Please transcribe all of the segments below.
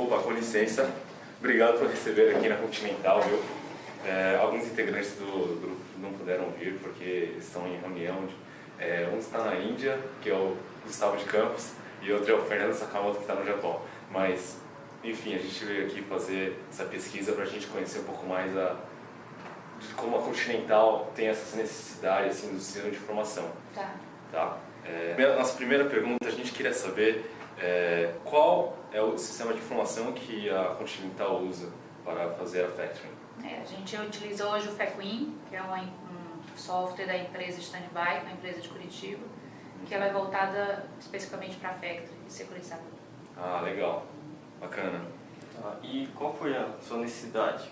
Opa, com licença. Obrigado por receber aqui na Continental, viu? Alguns integrantes do grupo não puderam vir porque estão em reunião. Um está na Índia, que é o Gustavo de Campos, e outro é o Fernando Sakamoto, que está no Japão. Mas, enfim, a gente veio aqui fazer essa pesquisa para a gente conhecer um pouco mais de como a Continental tem essa necessidade assim, do sistema de informação. Tá? Nossa primeira pergunta, a gente queria saber qual é o sistema de informação que a Continental usa para fazer a factoring. A gente utiliza hoje o FEQuin, que é um software da empresa Standby, uma empresa de Curitiba, que ela é voltada especificamente para factoring e securizador. Ah, legal. Bacana. E qual foi a sua necessidade?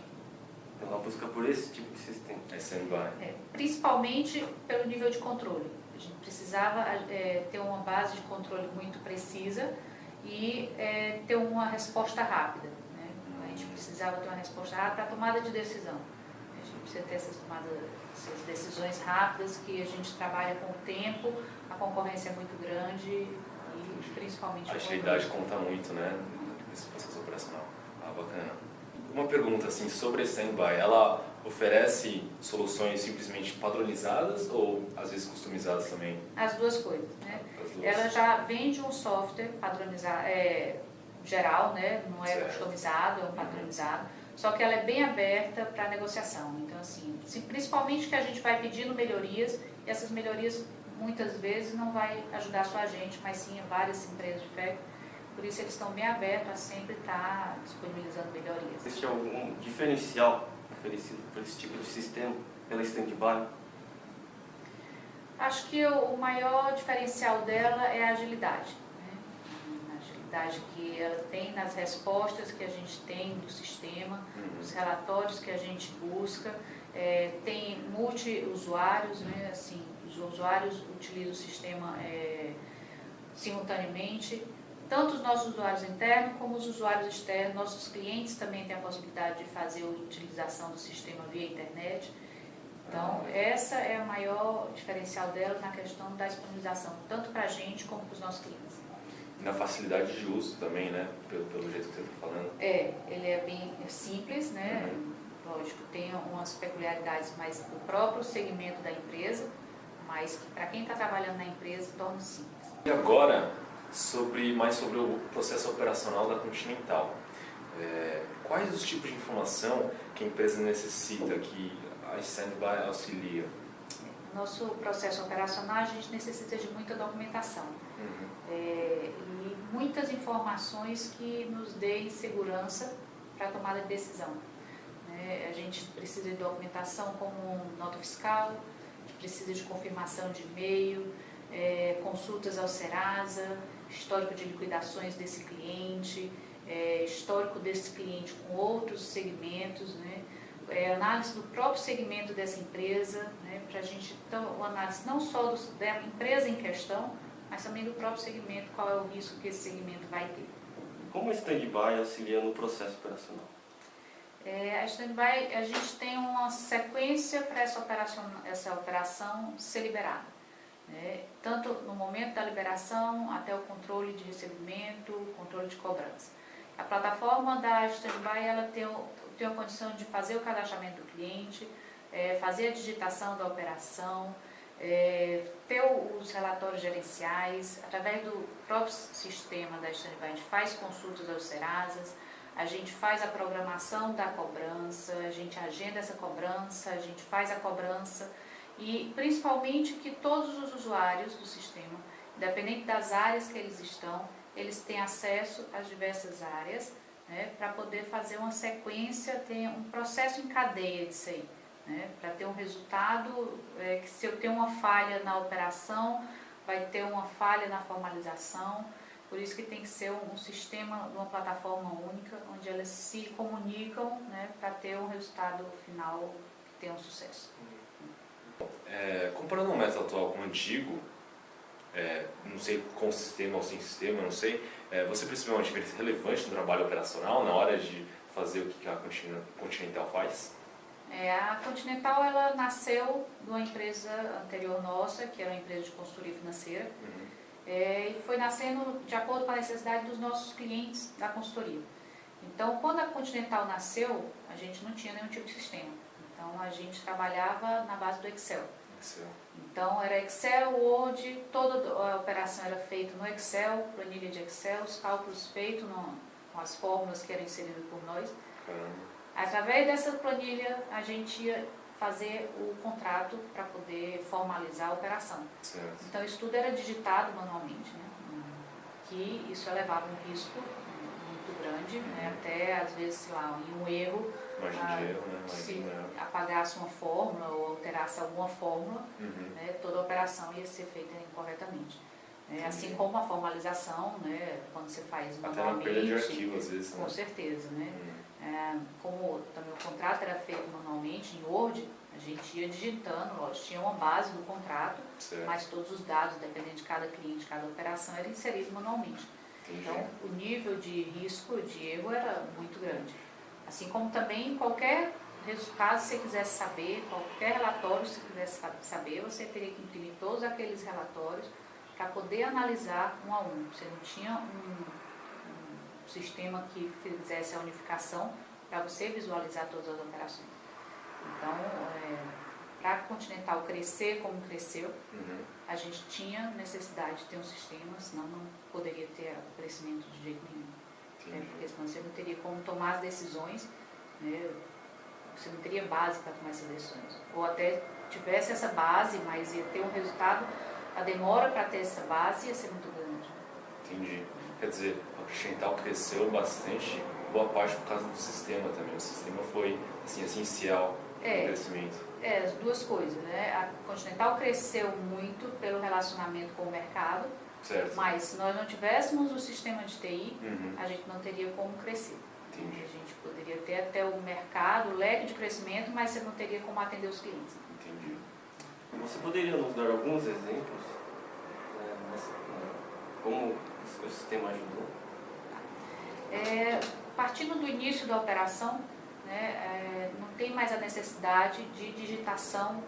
Ela busca por esse tipo de sistema? Standby. Principalmente pelo nível de controle. A gente precisava ter uma base de controle muito precisa e ter uma resposta rápida. Né? A gente precisava ter uma resposta rápida para a tomada de decisão. A gente precisa ter essas decisões rápidas, que a gente trabalha com o tempo, a concorrência é muito grande e principalmente... A agilidade conta muito, né, nesse processo operacional. Bacana. Uma pergunta assim, sobre a Standby, ela oferece soluções simplesmente padronizadas ou às vezes customizadas também? As duas coisas, né? As duas. Ela já vende um software padronizado, geral, né? Não é customizado, é um padronizado, só que ela é bem aberta para negociação. Então, assim, principalmente que a gente vai pedindo melhorias, e essas melhorias muitas vezes não vai ajudar só a gente, mas sim várias empresas de fé. Por isso eles estão bem abertos a sempre estar disponibilizando melhorias. Existe algum diferencial oferecido por esse tipo de sistema, pela Standby? Acho que o maior diferencial dela é a agilidade. Né? A agilidade que ela tem nas respostas que a gente tem do sistema, os relatórios que a gente busca. Tem multi-usuários, né? Assim, os usuários utilizam o sistema simultaneamente. Tanto os nossos usuários internos como os usuários externos, nossos clientes também têm a possibilidade de fazer a utilização do sistema via internet. Então, essa é o maior diferencial dela na questão da disponibilização, tanto para a gente como para os nossos clientes. E na facilidade de uso também, né? Pelo jeito que você está falando. Ele é bem simples, né? Lógico, tem umas peculiaridades mais do próprio segmento da empresa, mas que para quem está trabalhando na empresa, torna simples. E agora, mais sobre o processo operacional da Continental. Quais os tipos de informação que a empresa necessita, que a Standby auxilia? Nosso processo operacional, a gente necessita de muita documentação e muitas informações que nos deem segurança para a tomada de decisão. A gente precisa de documentação como nota fiscal, precisa de confirmação de e-mail, consultas ao Serasa, histórico de liquidações desse cliente, histórico desse cliente com outros segmentos, né? Análise do próprio segmento dessa empresa, né? Para a gente ter uma análise não só da empresa em questão, mas também do próprio segmento, qual é o risco que esse segmento vai ter. Como a Standby auxilia no processo operacional? A Standby, a gente tem uma sequência para essa operação ser liberada. Tanto no momento da liberação até o controle de recebimento, controle de cobrança. A plataforma da Standby ela tem a condição de fazer o cadastramento do cliente, fazer a digitação da operação, ter os relatórios gerenciais. Através do próprio sistema da Standby, a gente faz consultas aos Serasas, a gente faz a programação da cobrança, a gente agenda essa cobrança, a gente faz a cobrança. E principalmente que todos os usuários do sistema, independente das áreas que eles estão, eles têm acesso às diversas áreas, né, para poder fazer uma sequência, ter um processo em cadeia disso aí, né, para ter um resultado, que se eu tenho uma falha na operação, vai ter uma falha na formalização, por isso que tem que ser um sistema, uma plataforma única, onde elas se comunicam, né, para ter um resultado final que tenha um sucesso. Comparando o método atual com o antigo, não sei com sistema ou sem sistema, não sei, você percebeu uma diferença relevante no trabalho operacional na hora de fazer o que a Continental faz? A Continental ela nasceu de uma empresa anterior nossa, que era uma empresa de consultoria financeira, e foi nascendo de acordo com a necessidade dos nossos clientes da consultoria. Então, quando a Continental nasceu, a gente não tinha nenhum tipo de sistema. Então, a gente trabalhava na base do Excel. Então, era Excel, Word, toda a operação era feita no Excel, planilha de Excel, os cálculos feitos com as fórmulas que eram inseridas por nós. Através dessa planilha, a gente ia fazer o contrato para poder formalizar a operação. Certo. Então, isso tudo era digitado manualmente, né? Que isso levava um risco muito grande, né? Até às vezes, sei lá, em um erro, se apagasse uma fórmula ou alterasse alguma fórmula, né? Toda a operação ia ser feita incorretamente. Assim como a formalização, né? Quando você faz manualmente. Até na perda de arquivo, às vezes. Com certeza, né? Como também o contrato era feito manualmente em Word, a gente ia digitando, lógico, tinha uma base do contrato, certo. Mas todos os dados, dependendo de cada cliente, cada operação, era inserido manualmente. Entendi. Então, o nível de risco, de erro, era muito grande. Assim como também qualquer resultado, se você quisesse saber, qualquer relatório, se quisesse saber, você teria que imprimir todos aqueles relatórios para poder analisar um a um. Você não tinha um sistema que fizesse a unificação para você visualizar todas as operações. Então, para a Continental crescer como cresceu, a gente tinha necessidade de ter um sistema, senão não poderia ter o crescimento de jeito nenhum. Porque senão você não teria como tomar as decisões, né? Você não teria base para tomar essas decisões. Ou até tivesse essa base, mas ia ter um resultado, a demora para ter essa base ia ser muito grande. Entendi. Quer dizer, a Continental cresceu bastante, boa parte por causa do sistema também. O sistema foi assim, essencial no crescimento. As duas coisas, né? A Continental cresceu muito pelo relacionamento com o mercado, certo. Mas se nós não tivéssemos o sistema de TI, a gente não teria como crescer. Entendi. A gente poderia ter até o mercado, o leque de crescimento, mas você não teria como atender os clientes. Entendi. Você poderia nos dar alguns exemplos como o sistema ajudou? Partindo do início da operação, né, não tem mais a necessidade de digitação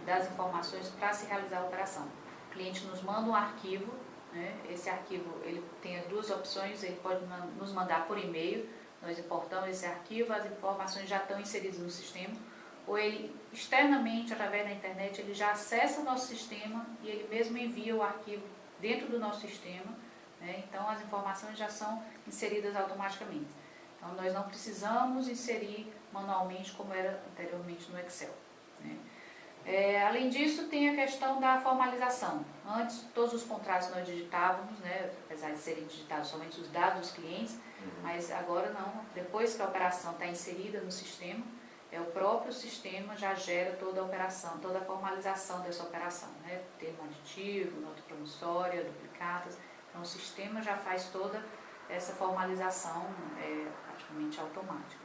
das informações para se realizar a operação. O cliente nos manda um arquivo, né, esse arquivo ele tem as duas opções, ele pode nos mandar por e-mail, nós importamos esse arquivo, as informações já estão inseridas no sistema, ou ele externamente, através da internet, ele já acessa o nosso sistema e ele mesmo envia o arquivo dentro do nosso sistema, né, então as informações já são inseridas automaticamente. Então, nós não precisamos inserir manualmente como era anteriormente no Excel. Né? Além disso, tem a questão da formalização. Antes, todos os contratos nós digitávamos, né, apesar de serem digitados somente os dados dos clientes, mas agora não. Depois que a operação está inserida no sistema, o próprio sistema já gera toda a operação, toda a formalização dessa operação. Né? Termo aditivo, nota promissória, duplicatas. Então, o sistema já faz toda essa formalização praticamente automática.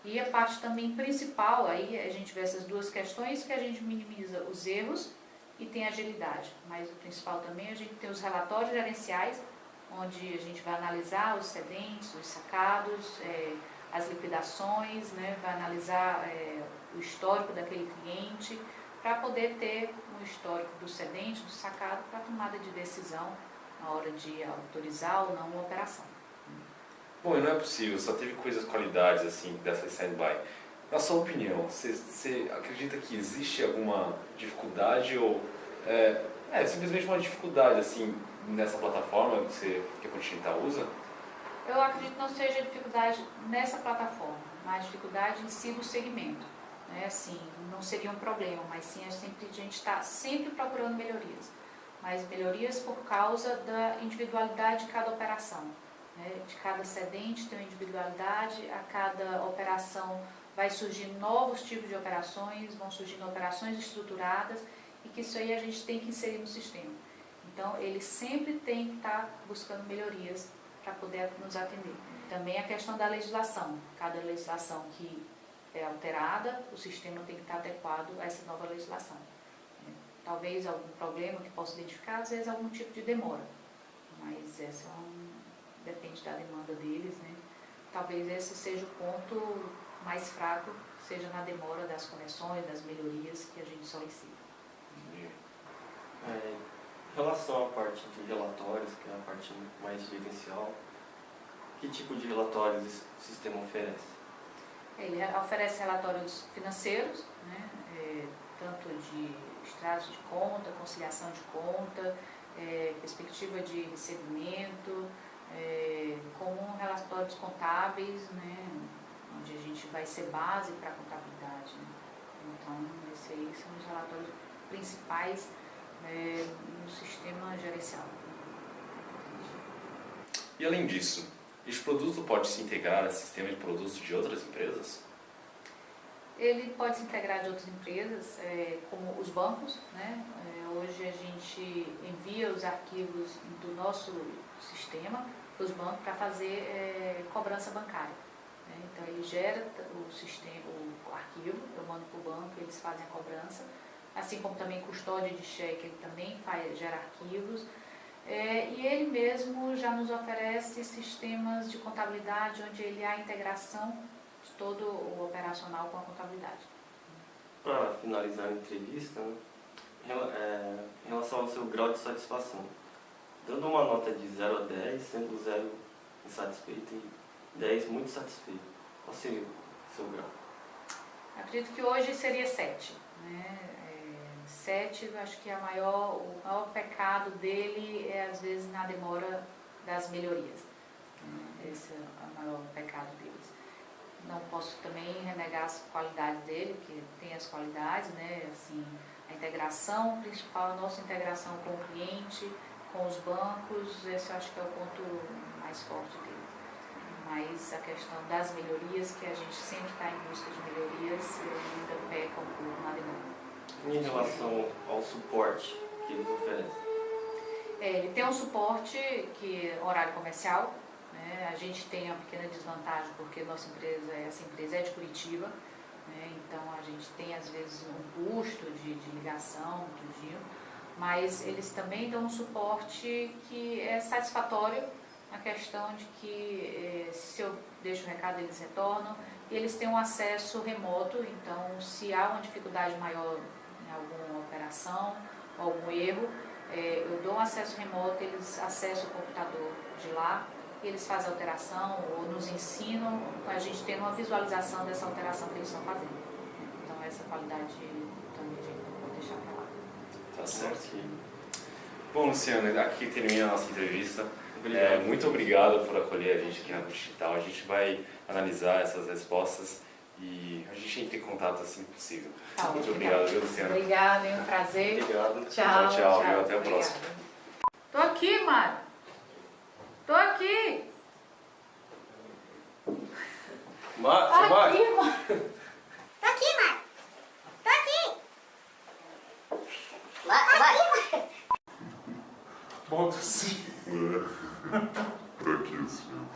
E a parte também principal, aí a gente vê essas duas questões que a gente minimiza os erros e tem agilidade. Mas o principal também, a gente tem os relatórios gerenciais, onde a gente vai analisar os cedentes, os sacados, as liquidações, né? Vai analisar o histórico daquele cliente, para poder ter um histórico do cedente, do sacado, para a tomada de decisão na hora de autorizar ou não uma operação. Bom, e não é possível, só teve qualidades assim dessa stand-by. Na sua opinião, você acredita que existe alguma dificuldade ou simplesmente uma dificuldade assim nessa plataforma que a Continental usa? Eu acredito que não seja dificuldade nessa plataforma, mas dificuldade em si do segmento. Né? Assim, não seria um problema, mas sim a gente está sempre procurando melhorias. Mas melhorias por causa da individualidade de cada operação. Né? De cada cedente tem uma individualidade, a cada operação vai surgindo novos tipos de operações, vão surgindo operações estruturadas e que isso aí a gente tem que inserir no sistema. Então, ele sempre tem que estar buscando melhorias para poder nos atender. Também a questão da legislação. Cada legislação que é alterada, o sistema tem que estar adequado a essa nova legislação. Talvez algum problema que possa identificar, às vezes algum tipo de demora. Mas essa depende da demanda deles, né? Talvez esse seja o ponto mais fraco, seja na demora das conexões, das melhorias que a gente solicita. Em relação à parte de relatórios, que é a parte mais gerencial, Que tipo de relatórios o sistema oferece? Ele oferece relatórios financeiros, né, tanto de extratos de conta, conciliação de conta, perspectiva de recebimento, como relatórios contábeis, né, onde a gente vai ser base para a contabilidade. Né. Então, esses aí são os relatórios principais no sistema gerencial. E além disso, este produto pode se integrar a sistema de produtos de outras empresas? Ele pode se integrar de outras empresas, como os bancos, né? Hoje a gente envia os arquivos do nosso sistema para os bancos para fazer cobrança bancária. Né? Então ele gera o arquivo, eu mando para o banco, eles fazem a cobrança, assim como também custódia de cheque, ele também gera arquivos. E ele mesmo já nos oferece sistemas de contabilidade onde ele há a integração de todo o operacional com a contabilidade. Para finalizar a entrevista, né, em relação ao seu grau de satisfação, dando uma nota de 0 a 10, sendo 0 insatisfeito e 10 muito satisfeito, qual seria o seu grau? Acredito que hoje seria 7. Né? 7, eu acho que o maior pecado dele é, às vezes, na demora das melhorias. Esse é o maior pecado deles. Não posso também renegar as qualidades dele, que tem as qualidades, né? Assim, a integração principal, a nossa integração com o cliente, com os bancos, esse eu acho que é o ponto mais forte dele. Mas a questão das melhorias, que a gente sempre está em busca de melhorias, ainda peca um pouco na demora. Em relação ao suporte que eles oferecem? Ele tem um suporte que é horário comercial, né? A gente tem uma pequena desvantagem porque essa empresa é de Curitiba, né? Então a gente tem às vezes um custo de ligação, tudinho, mas eles também dão um suporte que é satisfatório, na questão de que se eu deixo o recado eles retornam, e eles têm um acesso remoto, então se há uma dificuldade maior em alguma operação, algum erro, eu dou um acesso remoto, eles acessam o computador de lá, e eles fazem a alteração ou nos ensinam, a gente tem uma visualização dessa alteração que eles estão fazendo. Então essa qualidade também a gente não pode deixar para lá. Tá certo. Bom, Luciano, aqui termina a nossa entrevista. Muito obrigado por acolher a gente aqui na Digital. A gente vai analisar essas respostas e a gente entra em contato assim que possível. Tá, muito obrigado, viu, Luciano? Obrigada, é um prazer. Obrigado. Tchau, Tchau, viu? Até a próxima. Tô aqui, Mário. Tô aqui. Márcio, Tô aqui, Mário. Tô aqui, Mário. Tô aqui. Mário. Bota sim. Pra que assim?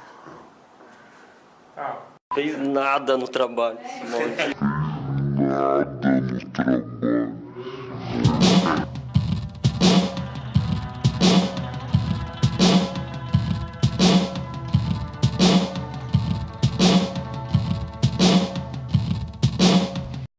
Fez nada no trabalho. Nada no trabalho.